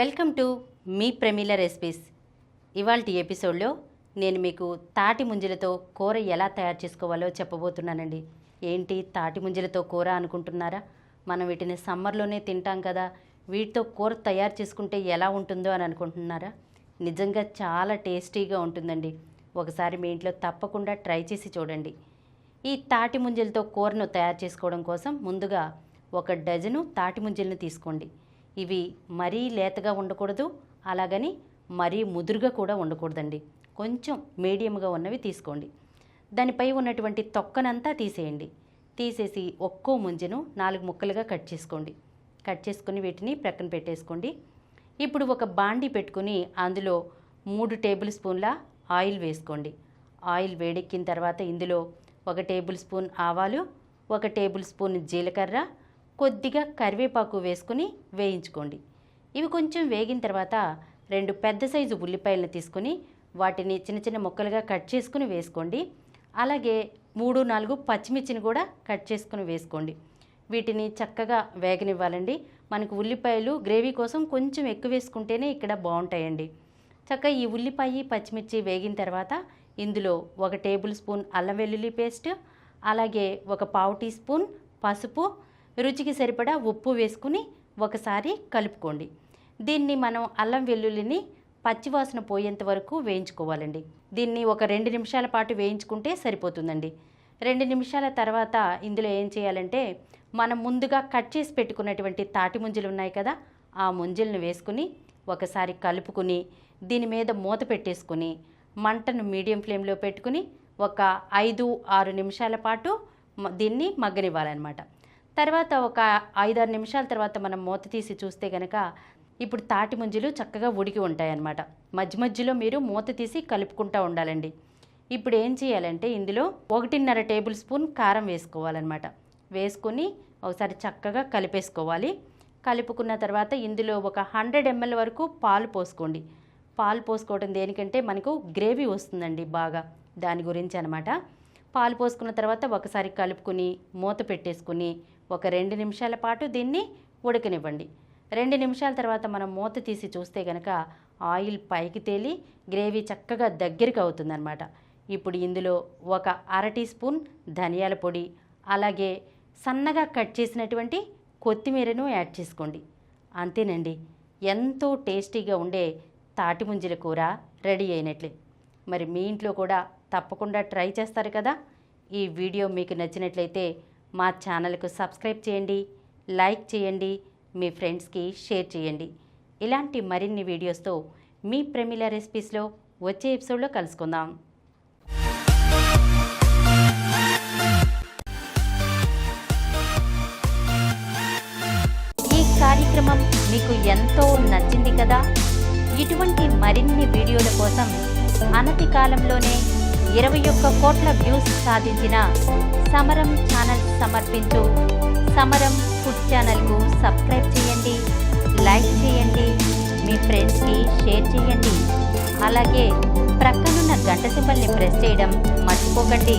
Welcome to me Pramila recipes. ఇవాల్టి ఎపిసోడ్లో నేను మీకు తాటి ముంజలతో కూర ఎలా తయారు చేసుకోవాలో చెప్పబోతున్నానండి. ఏంటి తాటి ముంజలతో కూర అనుకుంటున్నారా? మనం వీటిని సమ్మర్లోనే తింటాం కదా, వీటితో కూర తయారు చేసుకుంటే ఎలా ఉంటుందో అని అనుకుంటున్నారా? నిజంగా చాలా టేస్టీగా ఉంటుందండి. ఒకసారి మీ ఇంట్లో తప్పకుండా ట్రై చేసి చూడండి. ఈ తాటి ముంజలతో కూరను తయారు చేసుకోవడం కోసం ముందుగా 1 డజను తాటి ముంజలను తీసుకోండి. ఇవి మరీ లేతగా ఉండకూడదు, అలాగని మరీ ముదురుగా కూడా ఉండకూడదండి. కొంచెం మీడియంగా ఉన్నవి తీసుకోండి. దానిపై ఉన్నటువంటి తొక్కనంతా తీసేయండి. తీసేసి ఒక్కో ముంజను 4 ముక్కలుగా కట్ చేసుకోండి. కట్ చేసుకుని వీటిని ప్రక్కన పెట్టేసుకోండి. ఇప్పుడు ఒక బాండీ పెట్టుకుని అందులో 3 టేబుల్ స్పూన్ల ఆయిల్ వేసుకోండి. ఆయిల్ వేడెక్కిన తర్వాత ఇందులో 1 టేబుల్ స్పూన్ ఆవాలు, 1 టేబుల్ స్పూన్ జీలకర్ర, కొద్దిగా కరివేపాకు వేసుకుని వేయించుకోండి. ఇవి కొంచెం వేగిన తర్వాత 2 పెద్ద సైజు ఉల్లిపాయలను తీసుకుని వాటిని చిన్న చిన్న ముక్కలుగా కట్ చేసుకుని వేసుకోండి. అలాగే 3-4 పచ్చిమిర్చిని కూడా కట్ చేసుకుని వేసుకోండి. వీటిని చక్కగా వేగనివ్వాలండి. మనకు ఉల్లిపాయలు గ్రేవీ కోసం కొంచెం ఎక్కువ వేసుకుంటేనే ఇక్కడ బాగుంటాయండి. చక్కగా ఈ ఉల్లిపాయ పచ్చిమిర్చి వేగిన తర్వాత ఇందులో 1 టేబుల్ స్పూన్ అల్లం వెల్లుల్లి పేస్ట్, అలాగే 1/4 టీ స్పూన్ పసుపు, రుచికి సరిపడా ఉప్పు వేసుకుని ఒకసారి కలుపుకోండి. దీన్ని మనం అల్లం వెల్లుల్లిని పచ్చివాసన పోయేంత వరకు వేయించుకోవాలండి. దీన్ని ఒక 2 నిమిషాల పాటు వేయించుకుంటే సరిపోతుందండి. 2 నిమిషాల తర్వాత ఇందులో ఏం చేయాలంటే మనం ముందుగా కట్ చేసి పెట్టుకున్నటువంటి తాటి ముంజలు ఉన్నాయి కదా, ఆ ముంజలను వేసుకుని ఒకసారి కలుపుకుని దీని మీద మూత పెట్టేసుకుని మంటను మీడియం ఫ్లేమ్లో పెట్టుకుని ఒక 5-6 నిమిషాల పాటు దీన్ని మగ్గనివ్వాలన్నమాట. తర్వాత ఒక 5-6 నిమిషాల తర్వాత మనం మూత తీసి చూస్తే కనుక ఇప్పుడు తాటి ముంజలు చక్కగా ఉడికి ఉంటాయన్నమాట. మధ్య మధ్యలో మీరు మూత తీసి కలుపుకుంటూ ఉండాలండి. ఇప్పుడు ఏం చేయాలంటే ఇందులో 1.5 టేబుల్ స్పూన్ కారం వేసుకోవాలన్నమాట. వేసుకుని ఒకసారి చక్కగా కలిపేసుకోవాలి. కలుపుకున్న తర్వాత ఇందులో ఒక 100 ml వరకు పాలు పోసుకోండి. పాలు పోసుకోవడం దేనికంటే మనకు గ్రేవీ వస్తుందండి బాగా, దాని గురించి అనమాట. పాలు పోసుకున్న తర్వాత ఒకసారి కలుపుకుని మూత పెట్టేసుకుని ఒక 2 నిమిషాల పాటు దీన్ని ఉడకనివ్వండి. 2 నిమిషాల తర్వాత మనం మూత తీసి చూస్తే కనుక ఆయిల్ పైకి తేలి గ్రేవీ చక్కగా దగ్గరికి అవుతుందన్నమాట. ఇప్పుడు ఇందులో ఒక 1/2 టీ స్పూన్ ధనియాల పొడి, అలాగే సన్నగా కట్ చేసినటువంటి కొత్తిమీరను యాడ్ చేసుకోండి. అంతేనండి, ఎంతో టేస్టీగా ఉండే తాటి ముంజల కూర రెడీ అయినట్లే. మరి మీ ఇంట్లో కూడా తప్పకుండా ట్రై చేస్తారు కదా. ఈ వీడియో మీకు నచ్చినట్లయితే మా ఛానల్కు సబ్స్క్రైబ్ చేయండి, లైక్ చేయండి, మీ ఫ్రెండ్స్కి షేర్ చేయండి. ఇలాంటి మరిన్ని వీడియోస్తో మీ ప్రమీల రెసిపీస్లో వచ్చే ఎపిసోడ్లో కలుసుకుందాం. ఈ కార్యక్రమం మీకు ఎంతో నచ్చింది కదా. ఇటువంటి మరిన్ని వీడియోల కోసం అనతి కాలంలోనే 21 కోట్ల వ్యూస్ సాధించిన సమరం ఛానల్ సమర్పించు సమరం ఫుడ్ ఛానల్కు సబ్స్క్రైబ్ చేయండి, లైక్ చేయండి, మీ ఫ్రెండ్స్కి షేర్ చేయండి. అలాగే ప్రక్కనున్న గంట సింబల్ని ప్రెస్ చేయడం మర్చిపోకండి.